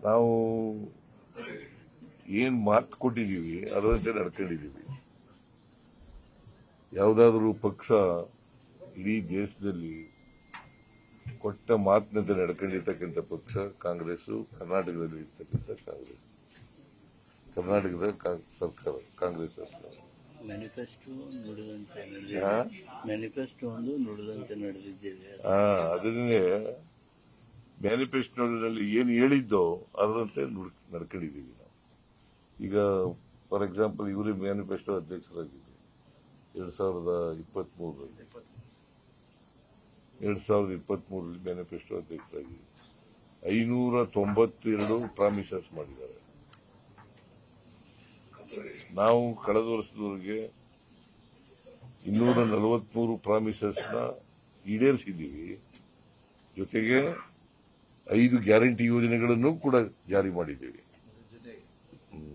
ನಾವು ಏನ್ ಮಾತು ಕೊಟ್ಟಿದ್ದೀವಿ ಅದರಂತೆ ನಡ್ಕೊಂಡಿದ್ದೀವಿ. ಯಾವುದಾದ್ರೂ ಪಕ್ಷ ಇಡೀ ದೇಶದಲ್ಲಿ ಕೊಟ್ಟ ಮಾತಿನಂತೆ ನಡ್ಕೊಂಡಿರ್ತಕ್ಕಂಥ ಪಕ್ಷ ಕಾಂಗ್ರೆಸ್, ಕರ್ನಾಟಕದಲ್ಲಿ ಇರ್ತಕ್ಕಂಥ ಕಾಂಗ್ರೆಸ್, ಕರ್ನಾಟಕದ ಸರ್ಕಾರ ಕಾಂಗ್ರೆಸ್ ಸರ್ಕಾರ. ಮ್ಯಾನಿಫೆಸ್ಟೋ ಒಂದು ನುಡಿದಂತೆ ನಡೆದಿದ್ದೇವೆ. ಅದನ್ನೇ ಮ್ಯಾನಿಫೆಸ್ಟೋನಲ್ಲಿ ಏನು ಹೇಳಿದ್ದೋ ಅದರಂತೆ ನಡ್ಕೊಂಡಿದ್ದೀವಿ ನಾವು. ಈಗ ಫಾರ್ ಎಕ್ಸಾಂಪಲ್ ಇವರೇ ಮ್ಯಾನಿಫೆಸ್ಟೋ ಅಧ್ಯಕ್ಷರಾಗಿದ್ದರು 2023ರಲ್ಲಿ ಮ್ಯಾನಿಫೆಸ್ಟೋ ಅಧ್ಯಕ್ಷರಾಗಿದ್ದರು. 592 ಪ್ರಾಮಿಸಸ್ ಮಾಡಿದ್ದಾರೆ. ನಾವು ಕಳೆದ ವರ್ಷದವರೆಗೆ 243 ಪ್ರಾಮಿಸಸ್ನ ಈಡೇರಿಸಿದ್ದೀವಿ. ಜೊತೆಗೆ 5 ಗ್ಯಾರಂಟಿ ಯೋಜನೆಗಳನ್ನು ಕೂಡ ಜಾರಿ ಮಾಡಿದ್ದೀವಿ.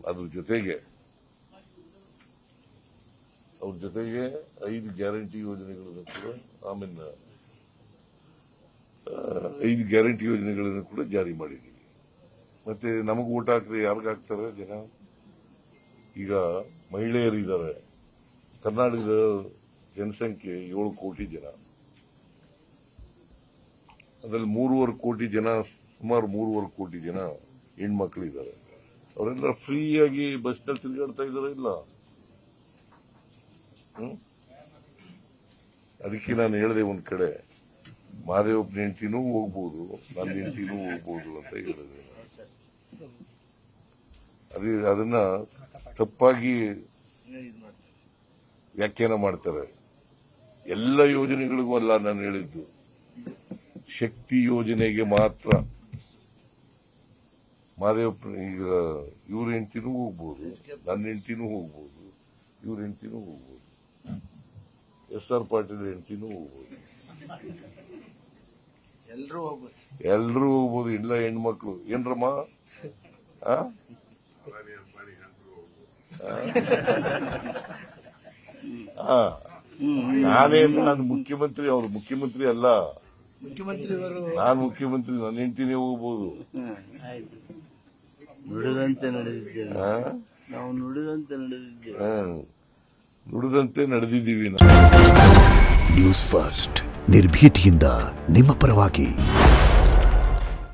ಅದ್ರ ಜೊತೆಗೆ 5 ಗ್ಯಾರಂಟಿ ಯೋಜನೆಗಳನ್ನು ಕೂಡ ಆಮೇಲೆ 5 ಗ್ಯಾರಂಟಿ ಯೋಜನೆಗಳನ್ನು ಕೂಡ ಜಾರಿ ಮಾಡಿದ್ದೀವಿ. ಮತ್ತೆ ನಮಗೆ ಓಟ್ ಹಾಕಿದ್ರೆ ಯಾರಿಗೆ ಹಾಕ್ತಾರೆ ಜನ? ಈಗ ಮಹಿಳೆಯರಿದ್ದಾರೆ. ಕರ್ನಾಟಕದ ಜನಸಂಖ್ಯೆ 7 ಕೋಟಿ ಜನ. ಅದರಲ್ಲಿ 3.25 ಕೋಟಿ ಜನ, ಸುಮಾರು 3.25 ಕೋಟಿ ಜನ ಹೆಣ್ಮಕ್ಳಿದ್ದಾರೆ. ಅವರೆಲ್ಲ ಫ್ರೀಯಾಗಿ ಬಸ್ನಲ್ಲಿ ತಿರುಗಾಡ್ತಾ ಇದಾರೆ ಇಲ್ಲ? ಅದಕ್ಕೆ ನಾನು ಹೇಳಿದೆ, ಒಂದ್ ಕಡೆ ಮಹಾದೇವಪ್ಪನ ಹೆಂಡತಿನೂ ಹೋಗ್ಬೋದು, ನನ್ನ ಹೆಂಡತಿನೂ ಹೋಗ್ಬೋದು ಅಂತ ಹೇಳಿದೆ. ಅದನ್ನ ತಪ್ಪಾಗಿ ವ್ಯಾಖ್ಯಾನ ಮಾಡ್ತಾರೆ. ಎಲ್ಲ ಯೋಜನೆಗಳಿಗೂ ಅಲ್ಲ ನಾನು ಹೇಳಿದ್ದು, ಶಕ್ತಿ ಯೋಜನೆಗೆ ಮಾತ್ರ. ಮಹಾದೇವಪ್ಪ ಈಗ ಇವ್ರ ಹೆಂಡತಿನೂ ಹೋಗ್ಬೋದು, ನನ್ನ ಹೆಂಡತಿನೂ ಹೋಗ್ಬೋದು, ಇವ್ರ ಹೆಂಡತಿನೂ ಹೋಗ್ಬೋದು, SR ಪಾಟೀಲ್ ಹೆಂಡತಿನೂ ಹೋಗ್ಬೋದು, ಎಲ್ರೂ ಹೋಗ್ಬೋದು. ಇಲ್ಲ ಹೆಣ್ಮಕ್ಳು ಏನ್ರಮ್ಮ ನಾನು ಮುಖ್ಯಮಂತ್ರಿ, ಅವ್ರು ಮುಖ್ಯಮಂತ್ರಿ ಅಲ್ಲ, ನಾನು ಮುಖ್ಯಮಂತ್ರಿ, ನನ್ನ ಹೆಂಡತಿನೇ ಹೋಗ್ಬೋದು. ನುಡಿದಂತೆ ನಡೆದಿದ್ದೇವೆ ನಾವು, ನುಡಿದಂತೆ ನಡೆದಿದ್ದೀವಿ. ನ್ಯೂಸ್ ಫಸ್ಟ್, ನಿರ್ಭೀತಿಯಿಂದ ನಿಮ್ಮ ಪರವಾಗಿ.